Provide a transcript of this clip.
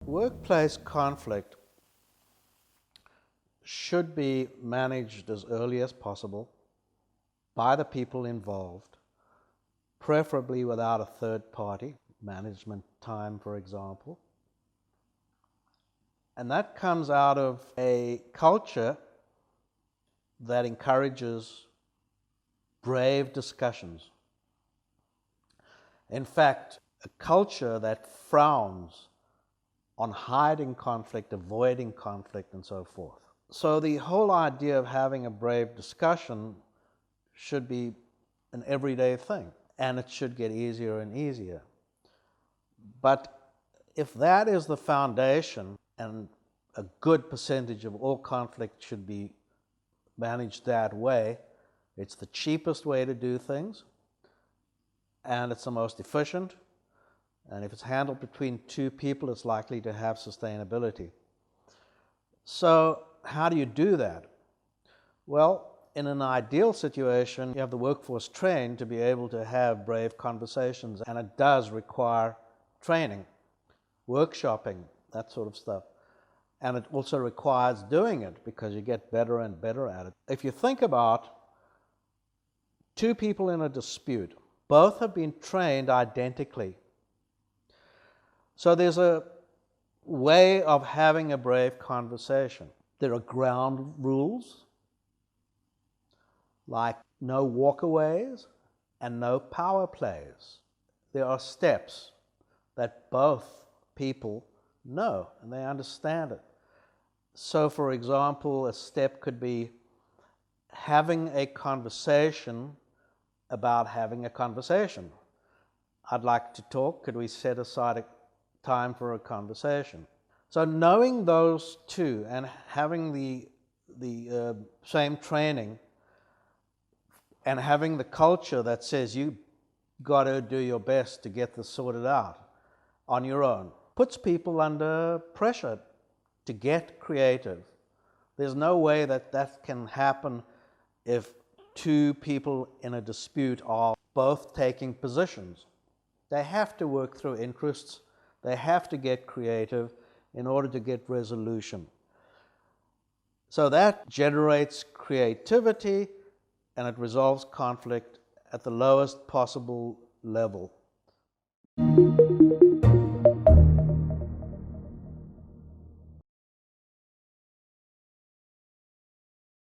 Workplace conflict should be managed as early as possible by the people involved, preferably without a third party, management time, for example. And that comes out of a culture that encourages brave discussions. In fact, a culture that frowns on hiding conflict, avoiding conflict, and so forth. So the whole idea of having a brave discussion should be an everyday thing, and it should get easier and easier. But if that is the foundation, and a good percentage of all conflict should be managed that way, it's the cheapest way to do things, and it's the most efficient, and if it's handled between two people, it's likely to have sustainability. So how do you do that? Well, in an ideal situation, you have the workforce trained to be able to have brave conversations, and it does require training, workshopping, that sort of stuff. And it also requires doing it because you get better and better at it. If you think about two people in a dispute, both have been trained identically. So there's a way of having a brave conversation. There are ground rules, like no walkaways and no power plays. There are steps that both people know and they understand it. So, for example, a step could be having a conversation about having a conversation. I'd like to talk. Could we set aside a time for a conversation? So knowing those two and having the same training and having the culture that says you got to do your best to get this sorted out on your own puts people under pressure to get creative. There's no way that that can happen if two people in a dispute are both taking positions. They have to work through interests. They have to get creative in order to get resolution. So that generates creativity and it resolves conflict at the lowest possible level.